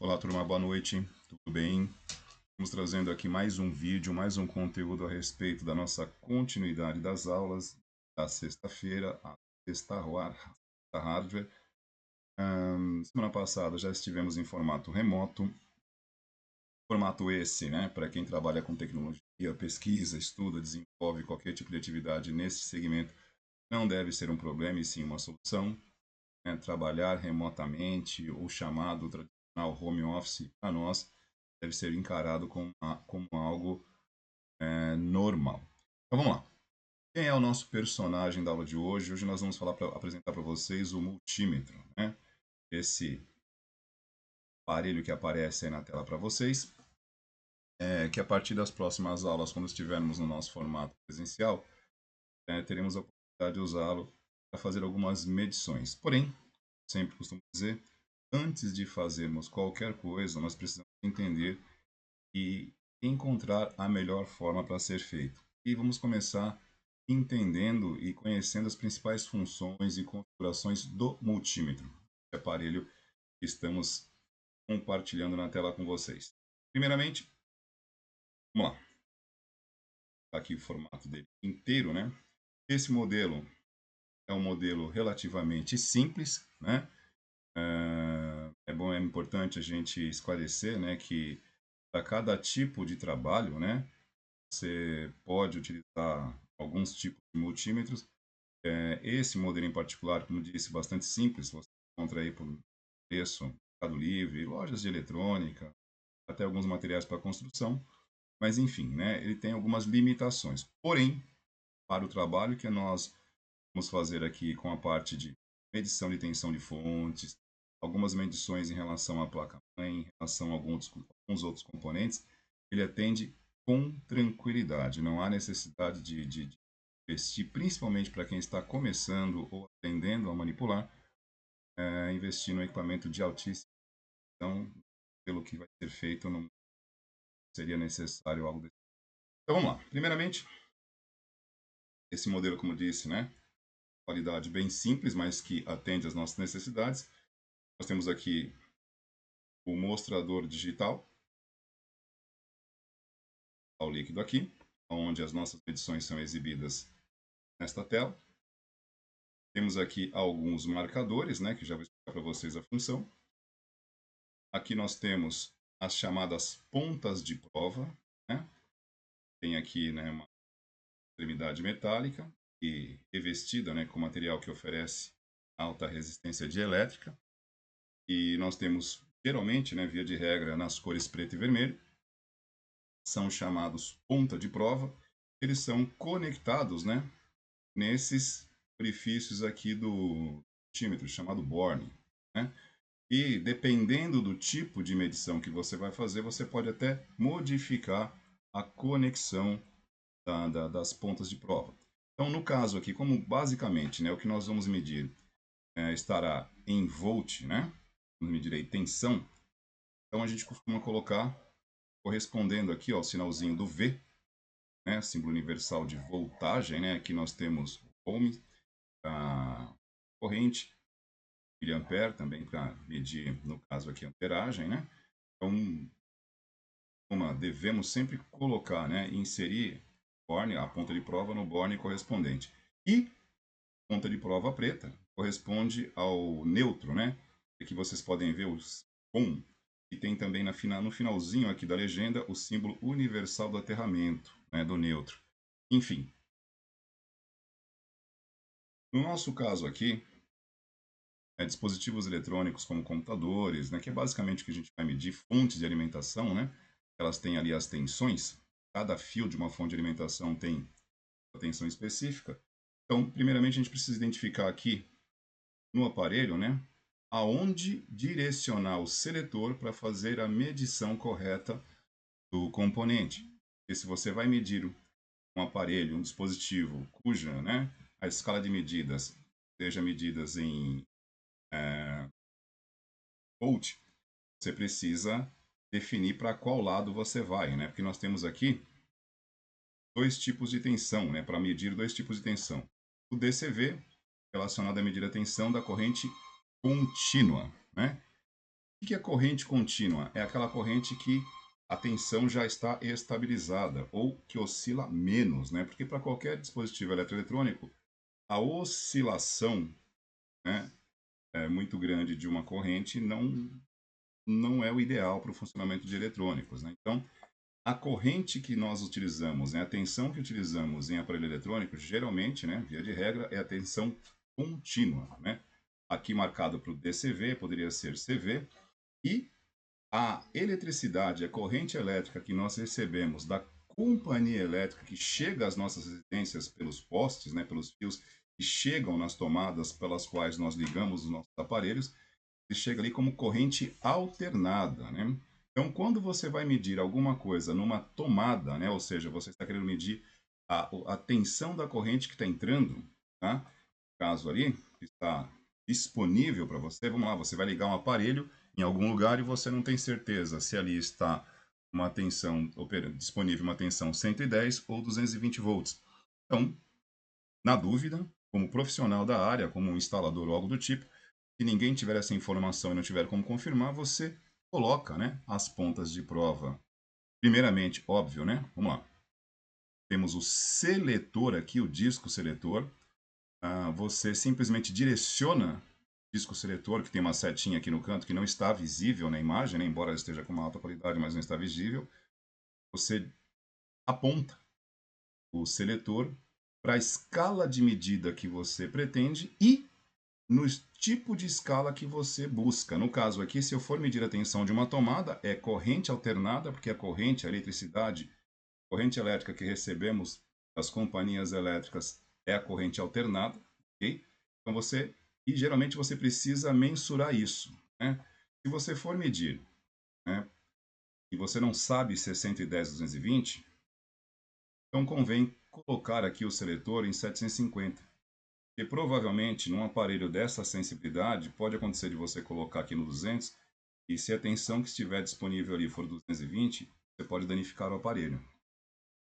Olá, turma, boa noite, tudo bem? Estamos trazendo aqui mais um vídeo, mais um conteúdo a respeito da nossa continuidade das aulas da sexta-feira, a sexta hardware. Semana passada já estivemos em formato remoto, formato esse, né, para quem trabalha com tecnologia, pesquisa, estuda, desenvolve qualquer tipo de atividade nesse segmento, não deve ser um problema e sim uma solução. Trabalhar remotamente, ou chamado tradicional home office, para nós deve ser encarado como algo normal. Então vamos lá. Quem é o nosso personagem da aula de hoje? Hoje nós vamos apresentar para vocês o multímetro, né? Esse aparelho que aparece aí na tela para vocês, que a partir das próximas aulas, quando estivermos no nosso formato presencial, teremos a oportunidade de usá-lo para fazer algumas medições. Porém, sempre costumo dizer, antes de fazermos qualquer coisa, nós precisamos entender e encontrar a melhor forma para ser feito. E vamos começar entendendo e conhecendo as principais funções e configurações do multímetro, esse aparelho que estamos compartilhando na tela com vocês. Primeiramente, vamos lá. Tá aqui o formato dele inteiro, né? Esse modelo é um modelo relativamente simples, né? É importante a gente esclarecer, né, que para cada tipo de trabalho, né, você pode utilizar alguns tipos de multímetros. Esse modelo em particular, como disse, bastante simples, você encontra aí por preço, Mercado Livre, lojas de eletrônica, até alguns materiais para construção, mas enfim, né, ele tem algumas limitações. Porém, para o trabalho que nós vamos fazer aqui com a parte de medição de tensão de fontes, algumas medições em relação à placa-mãe, em relação a alguns outros componentes, ele atende com tranquilidade. Não há necessidade de investir, principalmente para quem está começando ou aprendendo a manipular, investir no equipamento de altíssima. Então, pelo que vai ser feito, não seria necessário algo desse. Então vamos lá. Primeiramente, esse modelo, como eu disse, né? Qualidade bem simples, mas que atende às nossas necessidades. Nós temos aqui o mostrador digital, ao líquido aqui, onde as nossas medições são exibidas nesta tela. Temos aqui alguns marcadores, né, que já vou explicar para vocês a função. Aqui nós temos as chamadas pontas de prova, né? Tem aqui, né, uma extremidade metálica e revestida, né, com material que oferece alta resistência dielétrica. E nós temos, geralmente, né, via de regra, nas cores preto e vermelho, são chamados ponta de prova. Eles são conectados, né, nesses orifícios aqui do multímetro, chamado borne, né? E dependendo do tipo de medição que você vai fazer, você pode até modificar a conexão das pontas de prova. Então, no caso aqui, como basicamente, né, o que nós vamos medir estará em volt, né? Vamos medir aí tensão. Então, a gente costuma colocar, correspondendo aqui ao sinalzinho do V, né, símbolo universal de voltagem, né? Aqui nós temos o ohm, a corrente, miliampere também para medir, no caso aqui, a amperagem, né? Então, devemos sempre colocar, né, inserir borne, a ponta de prova no borne correspondente. E ponta de prova preta corresponde ao neutro, né? Aqui vocês podem ver os com e tem também no finalzinho aqui da legenda o símbolo universal do aterramento, né, do neutro. Enfim, no nosso caso aqui, dispositivos eletrônicos como computadores, né, que é basicamente o que a gente vai medir, fontes de alimentação, né? Elas têm ali as tensões. Cada fio de uma fonte de alimentação tem uma tensão específica. Então, primeiramente, a gente precisa identificar aqui no aparelho, né, aonde direcionar o seletor para fazer a medição correta do componente. Porque se você vai medir um aparelho, um dispositivo cuja, né, a escala de medidas seja medidas em volt, você precisa definir para qual lado você vai, né? Porque nós temos aqui dois tipos de tensão, né? Para medir dois tipos de tensão. O DCV, relacionado à medida da tensão da corrente contínua, né? O que é corrente contínua? É aquela corrente que a tensão já está estabilizada ou que oscila menos, né? Porque para qualquer dispositivo eletroeletrônico, a oscilação, né, muito grande de uma corrente não é o ideal para o funcionamento de eletrônicos, né? Então, a corrente que nós utilizamos, né, a tensão que utilizamos em aparelho eletrônico, geralmente, né, via de regra, é a tensão contínua, né? Aqui marcado para o DCV, poderia ser CV, e a eletricidade, a corrente elétrica que nós recebemos da companhia elétrica que chega às nossas residências pelos postes, né, pelos fios que chegam nas tomadas pelas quais nós ligamos os nossos aparelhos, ele chega ali como corrente alternada, né? Então, quando você vai medir alguma coisa numa tomada, né, ou seja, você está querendo medir a tensão da corrente que está entrando, tá? Caso ali, que está disponível para você, vamos lá, você vai ligar um aparelho em algum lugar e você não tem certeza se ali está uma tensão disponível, uma tensão 110 ou 220 volts. Então, na dúvida, como profissional da área, como um instalador ou algo do tipo, se ninguém tiver essa informação e não tiver como confirmar, você coloca, né, as pontas de prova. Primeiramente, óbvio, né? Vamos lá. Temos o seletor aqui, o disco seletor. Você simplesmente direciona o disco seletor, que tem uma setinha aqui no canto que não está visível na imagem, né? Embora esteja com uma alta qualidade, mas não está visível. Você aponta o seletor para a escala de medida que você pretende e no tipo de escala que você busca. No caso aqui, se eu for medir a tensão de uma tomada, é corrente alternada, porque a corrente, a eletricidade, corrente elétrica que recebemos das companhias elétricas é a corrente alternada, ok? Então e geralmente você precisa mensurar isso, né? Se você for medir, né, e você não sabe se é 110 220, então convém colocar aqui o seletor em 750. Porque provavelmente num aparelho dessa sensibilidade, pode acontecer de você colocar aqui no 200, e se a tensão que estiver disponível ali for 220, você pode danificar o aparelho.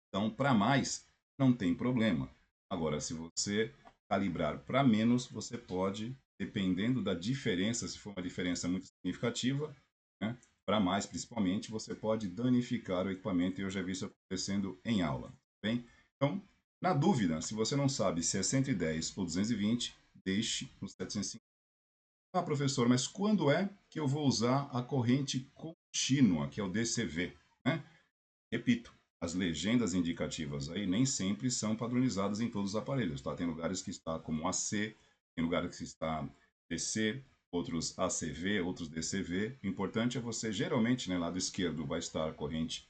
Então, para mais, não tem problema. Agora, se você calibrar para menos, você pode, dependendo da diferença, se for uma diferença muito significativa, né, para mais principalmente, você pode danificar o equipamento, e eu já vi isso acontecendo em aula. Bem? Então, na dúvida, se você não sabe se é 110 ou 220, deixe no 750. Ah, professor, mas quando é que eu vou usar a corrente contínua, que é o DCV, né? Repito, as legendas indicativas aí nem sempre são padronizadas em todos os aparelhos, tá? Tem lugares que está como AC, tem lugares que está DC, outros ACV, outros DCV. O importante é você, geralmente, né, lado esquerdo vai estar a corrente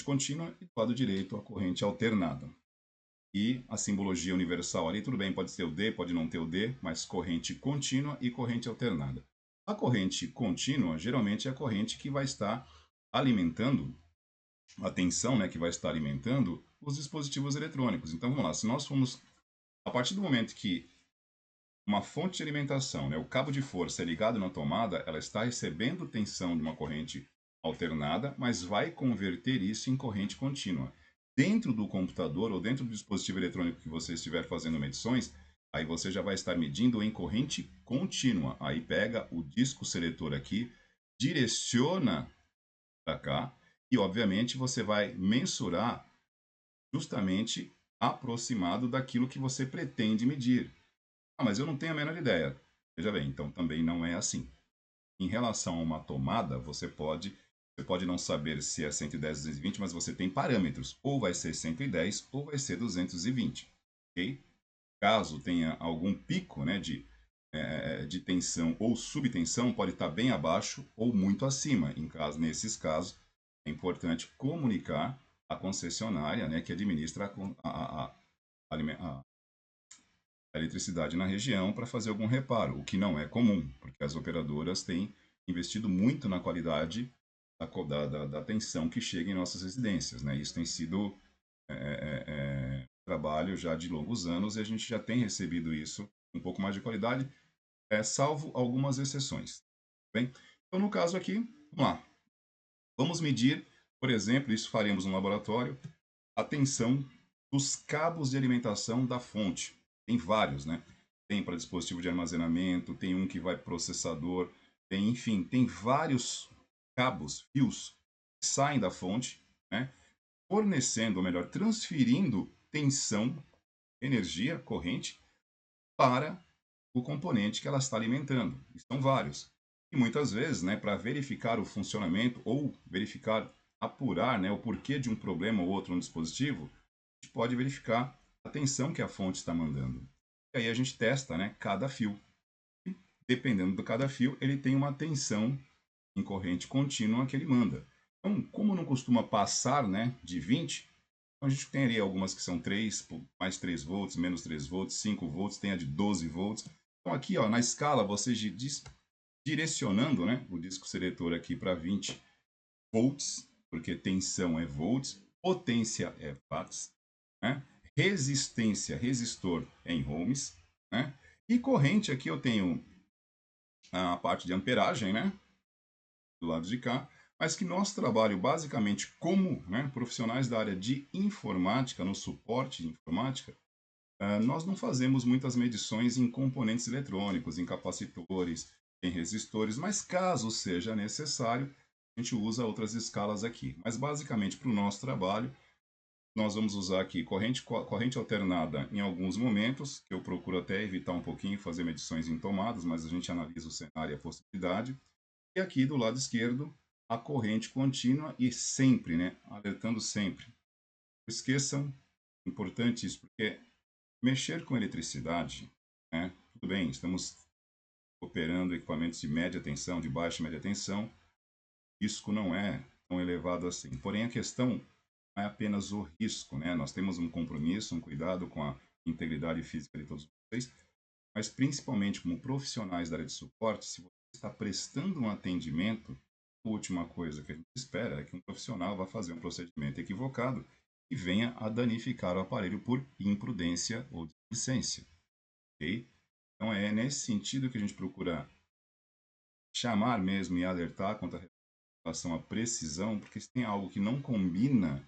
contínua e do lado direito a corrente alternada. E a simbologia universal ali, tudo bem, pode ter o D, pode não ter o D, mas corrente contínua e corrente alternada. A corrente contínua, geralmente, é a corrente que vai estar alimentando a tensão, né, que vai estar alimentando os dispositivos eletrônicos. Então, vamos lá, se nós formos, a partir do momento que uma fonte de alimentação, né, o cabo de força é ligado na tomada, ela está recebendo tensão de uma corrente alternada, mas vai converter isso em corrente contínua. Dentro do computador ou dentro do dispositivo eletrônico que você estiver fazendo medições, aí você já vai estar medindo em corrente contínua. Aí pega o disco seletor aqui, direciona para cá, e obviamente você vai mensurar justamente aproximado daquilo que você pretende medir. Ah, mas eu não tenho a menor ideia. Veja bem, então também não é assim. Em relação a uma tomada, você pode não saber se é 110 ou 220, mas você tem parâmetros. Ou vai ser 110 ou vai ser 220. Ok? Caso tenha algum pico, né, de tensão ou subtensão, pode estar bem abaixo ou muito acima. Nesses casos, é importante comunicar à concessionária, né, que administra a eletricidade na região para fazer algum reparo, o que não é comum, porque as operadoras têm investido muito na qualidade da tensão que chega em nossas residências. Né? Isso tem sido trabalho já de longos anos e a gente já tem recebido isso um pouco mais de qualidade, salvo algumas exceções. Bem, então no caso aqui, vamos lá. Vamos medir, por exemplo, isso faremos no laboratório, a tensão dos cabos de alimentação da fonte. Tem vários, né? Tem para dispositivo de armazenamento, tem um que vai para processador, enfim, tem vários cabos, fios que saem da fonte, né, fornecendo, ou melhor, transferindo tensão, energia, corrente, para o componente que ela está alimentando. E são vários. E muitas vezes, né, para verificar o funcionamento ou verificar, apurar, né, o porquê de um problema ou outro no dispositivo, a gente pode verificar a tensão que a fonte está mandando. E aí a gente testa, né, cada fio. E, dependendo de cada fio, ele tem uma tensão em corrente contínua que ele manda. Então, como não costuma passar, né, de 20, então a gente tem ali algumas que são 3, mais 3 volts, menos 3 volts, 5 volts, tem a de 12 volts. Então aqui, ó, na escala, você direcionando, né, o disco seletor aqui para 20 volts, porque tensão é volts, potência é watts, né? Resistência, resistor é em ohms, né? E corrente aqui eu tenho a parte de amperagem, né, do lado de cá, mas que nosso trabalho basicamente como, né, profissionais da área de informática, no suporte de informática, nós não fazemos muitas medições em componentes eletrônicos, em capacitores, em resistores, mas caso seja necessário, a gente usa outras escalas aqui. Mas basicamente para o nosso trabalho, nós vamos usar aqui corrente alternada em alguns momentos, que eu procuro até evitar um pouquinho fazer medições em tomadas, mas a gente analisa o cenário e a possibilidade. E aqui do lado esquerdo, a corrente contínua e sempre, né, alertando sempre. Não esqueçam, importante isso, porque mexer com eletricidade, né, tudo bem, estamos operando equipamentos de média tensão, de baixa e média tensão, o risco não é tão elevado assim. Porém, a questão não é apenas o risco, né? Nós temos um compromisso, um cuidado com a integridade física de todos vocês, mas principalmente como profissionais da área de suporte, se você está prestando um atendimento, a última coisa que a gente espera é que um profissional vá fazer um procedimento equivocado e venha a danificar o aparelho por imprudência ou displicência, ok? Então é nesse sentido que a gente procura chamar mesmo e alertar contra a relação à precisão, porque se tem algo que não combina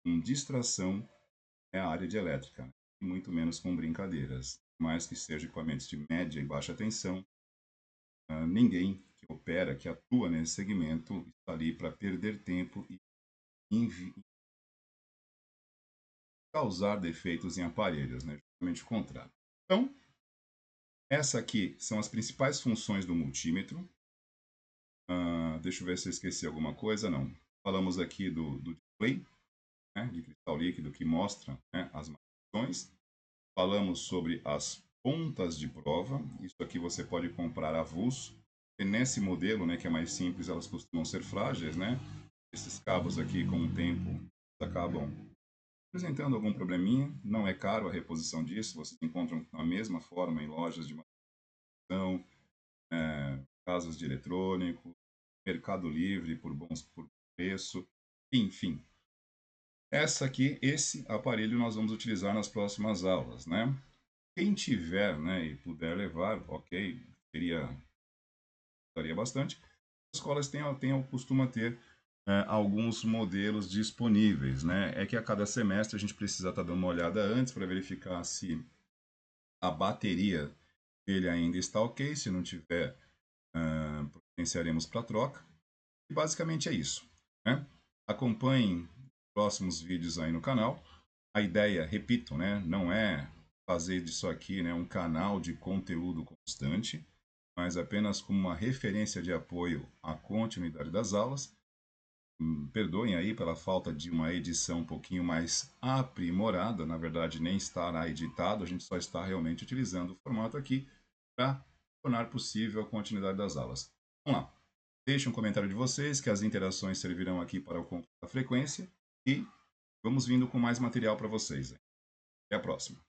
com distração é a área de elétrica, né? E muito menos com brincadeiras. Mais que seja equipamentos de média e baixa tensão, ninguém que opera, que atua nesse segmento, está ali para perder tempo e causar defeitos em aparelhos, né? Justamente o contrário. Então, essa aqui são as principais funções do multímetro. Deixa eu ver se eu esqueci alguma coisa. Não. Falamos aqui do display, né, de cristal líquido que mostra, né, as marcações. Falamos sobre as pontas de prova. Isso aqui você pode comprar avulso. E nesse modelo, né, que é mais simples, elas costumam ser frágeis, né? Esses cabos aqui, com o tempo, acabam apresentando algum probleminha. Não é caro a reposição disso. Vocês encontram da mesma forma em lojas de manutenção, casas de eletrônico, Mercado Livre por preço, enfim. Esse aparelho nós vamos utilizar nas próximas aulas, né? Quem tiver, né, e puder levar, ok, gostaria bastante. As escolas costumam ter alguns modelos disponíveis, né? É que a cada semestre a gente precisa estar dando uma olhada antes para verificar se a bateria dele ainda está ok. Se não tiver, providenciaremos para troca. E basicamente é isso, né? Acompanhem próximos vídeos aí no canal. A ideia, repito, né, não é fazer disso aqui, né, um canal de conteúdo constante, mas apenas como uma referência de apoio à continuidade das aulas. Perdoem aí pela falta de uma edição um pouquinho mais aprimorada, na verdade nem estará editado, a gente só está realmente utilizando o formato aqui para tornar possível a continuidade das aulas. Vamos lá. Deixe um comentário de vocês, que as interações servirão aqui para o controle da frequência e vamos vindo com mais material para vocês. Até a próxima.